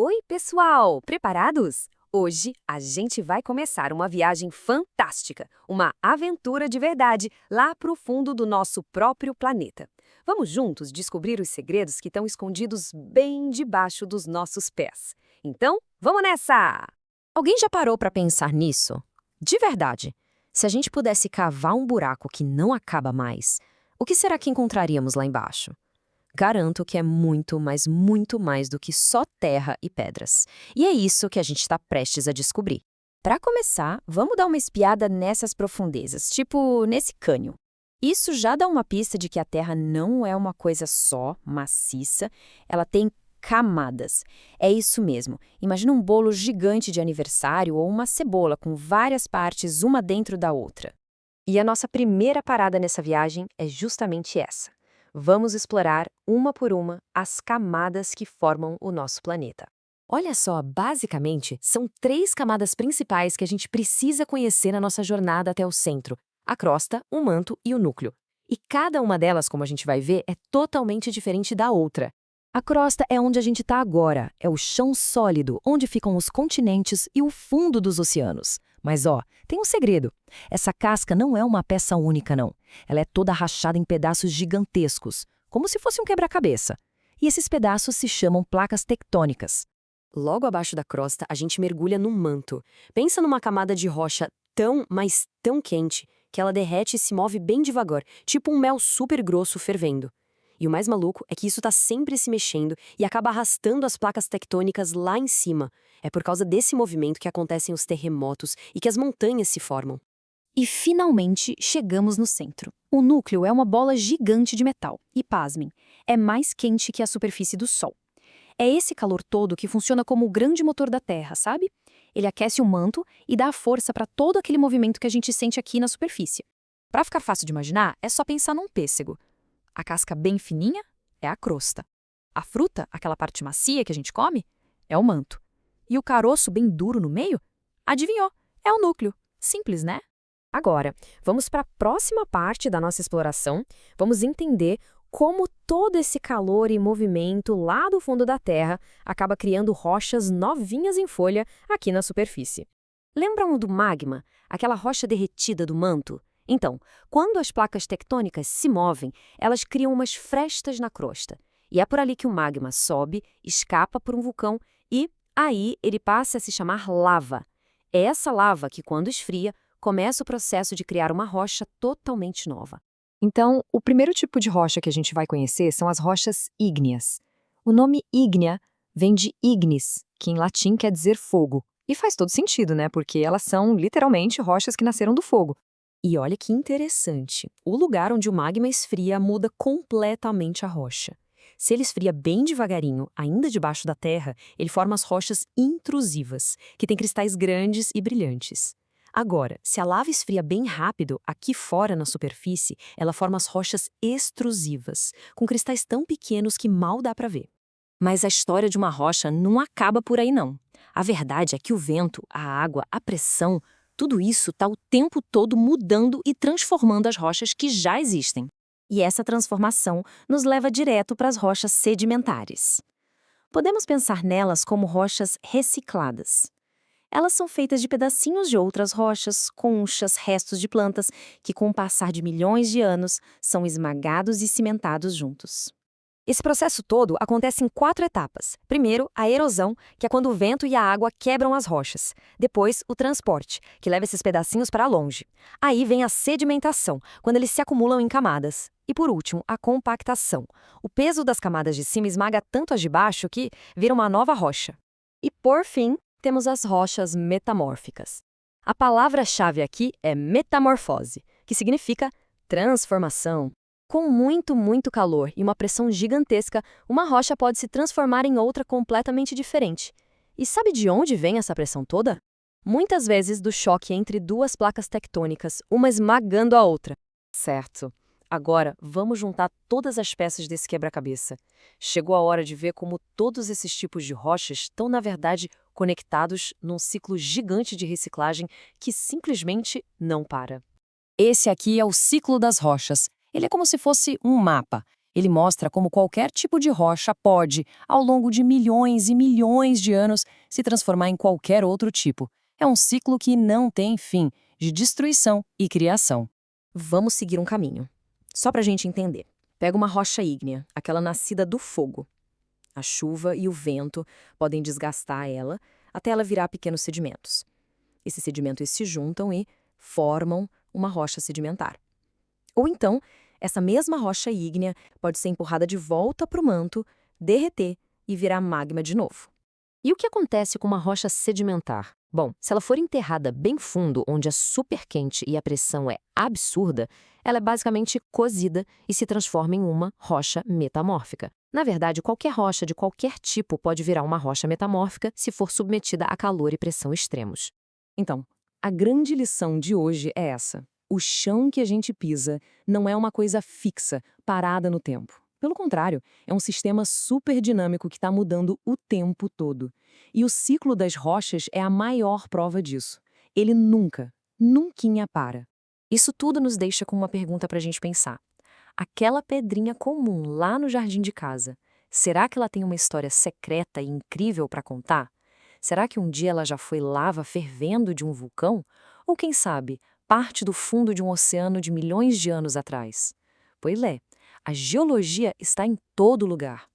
Oi, pessoal! Preparados? Hoje a gente vai começar uma viagem fantástica, uma aventura de verdade lá para o fundo do nosso próprio planeta. Vamos juntos descobrir os segredos que estão escondidos bem debaixo dos nossos pés. Então, vamos nessa! Alguém já parou para pensar nisso? De verdade, se a gente pudesse cavar um buraco que não acaba mais, o que será que encontraríamos lá embaixo? Garanto que é muito, mas muito mais do que só terra e pedras. E é isso que a gente está prestes a descobrir. Para começar, vamos dar uma espiada nessas profundezas, tipo nesse cânion. Isso já dá uma pista de que a Terra não é uma coisa só, maciça, ela tem camadas. É isso mesmo. Imagina um bolo gigante de aniversário ou uma cebola com várias partes, uma dentro da outra. E a nossa primeira parada nessa viagem é justamente essa. Vamos explorar, uma por uma, as camadas que formam o nosso planeta. Olha só, basicamente, são 3 camadas principais que a gente precisa conhecer na nossa jornada até o centro: a crosta, o manto e o núcleo. E cada uma delas, como a gente vai ver, é totalmente diferente da outra. A crosta é onde a gente está agora, é o chão sólido, onde ficam os continentes e o fundo dos oceanos. Mas tem um segredo. Essa casca não é uma peça única, não. Ela é toda rachada em pedaços gigantescos, como se fosse um quebra-cabeça. E esses pedaços se chamam placas tectônicas. Logo abaixo da crosta, a gente mergulha no manto. Pensa numa camada de rocha tão, mas tão quente, que ela derrete e se move bem devagar, tipo um mel super grosso fervendo. E o mais maluco é que isso está sempre se mexendo e acaba arrastando as placas tectônicas lá em cima. É por causa desse movimento que acontecem os terremotos e que as montanhas se formam. E finalmente chegamos no centro. O núcleo é uma bola gigante de metal. E pasmem, é mais quente que a superfície do Sol. É esse calor todo que funciona como o grande motor da Terra, sabe? Ele aquece o manto e dá força para todo aquele movimento que a gente sente aqui na superfície. Para ficar fácil de imaginar, é só pensar num pêssego. A casca bem fininha é a crosta. A fruta, aquela parte macia que a gente come, é o manto. E o caroço bem duro no meio? Adivinhou? É o núcleo. Simples, né? Agora, vamos para a próxima parte da nossa exploração. Vamos entender como todo esse calor e movimento lá do fundo da Terra acaba criando rochas novinhas em folha aqui na superfície. Lembram do magma, aquela rocha derretida do manto? Então, quando as placas tectônicas se movem, elas criam umas frestas na crosta. E é por ali que o magma sobe, escapa por um vulcão e, aí, ele passa a se chamar lava. É essa lava que, quando esfria, começa o processo de criar uma rocha totalmente nova. Então, o primeiro tipo de rocha que a gente vai conhecer são as rochas ígneas. O nome ígnea vem de ignis, que em latim quer dizer fogo. E faz todo sentido, né? Porque elas são literalmente rochas que nasceram do fogo. E olha que interessante, o lugar onde o magma esfria muda completamente a rocha. Se ele esfria bem devagarinho, ainda debaixo da terra, ele forma as rochas intrusivas, que têm cristais grandes e brilhantes. Agora, se a lava esfria bem rápido, aqui fora na superfície, ela forma as rochas extrusivas, com cristais tão pequenos que mal dá para ver. Mas a história de uma rocha não acaba por aí, não. A verdade é que o vento, a água, a pressão, tudo isso está o tempo todo mudando e transformando as rochas que já existem. E essa transformação nos leva direto para as rochas sedimentares. Podemos pensar nelas como rochas recicladas. Elas são feitas de pedacinhos de outras rochas, conchas, restos de plantas, que com o passar de milhões de anos são esmagados e cimentados juntos. Esse processo todo acontece em 4 etapas. Primeiro, a erosão, que é quando o vento e a água quebram as rochas. Depois, o transporte, que leva esses pedacinhos para longe. Aí vem a sedimentação, quando eles se acumulam em camadas. E por último, a compactação. O peso das camadas de cima esmaga tanto as de baixo que vira uma nova rocha. E por fim, temos as rochas metamórficas. A palavra-chave aqui é metamorfose, que significa transformação. Com muito calor e uma pressão gigantesca, uma rocha pode se transformar em outra completamente diferente. E sabe de onde vem essa pressão toda? Muitas vezes do choque entre 2 placas tectônicas, uma esmagando a outra. Certo. Agora, vamos juntar todas as peças desse quebra-cabeça. Chegou a hora de ver como todos esses tipos de rochas estão, na verdade, conectados num ciclo gigante de reciclagem que simplesmente não para. Esse aqui é o ciclo das rochas. Ele é como se fosse um mapa. Ele mostra como qualquer tipo de rocha pode, ao longo de milhões e milhões de anos, se transformar em qualquer outro tipo. É um ciclo que não tem fim, de destruição e criação. Vamos seguir um caminho. Só para a gente entender. Pega uma rocha ígnea, aquela nascida do fogo. A chuva e o vento podem desgastar ela até ela virar pequenos sedimentos. Esses sedimentos se juntam e formam uma rocha sedimentar. Ou então, essa mesma rocha ígnea pode ser empurrada de volta para o manto, derreter e virar magma de novo. E o que acontece com uma rocha sedimentar? Bom, se ela for enterrada bem fundo, onde é super quente e a pressão é absurda, ela é basicamente cozida e se transforma em uma rocha metamórfica. Na verdade, qualquer rocha de qualquer tipo pode virar uma rocha metamórfica se for submetida a calor e pressão extremos. Então, a grande lição de hoje é essa. O chão que a gente pisa não é uma coisa fixa, parada no tempo. Pelo contrário, é um sistema super dinâmico que está mudando o tempo todo. E o ciclo das rochas é a maior prova disso. Ele nunca para. Isso tudo nos deixa com uma pergunta para a gente pensar. Aquela pedrinha comum lá no jardim de casa, será que ela tem uma história secreta e incrível para contar? Será que um dia ela já foi lava fervendo de um vulcão? Ou quem sabe, parte do fundo de um oceano de milhões de anos atrás? Pois é, a geologia está em todo lugar.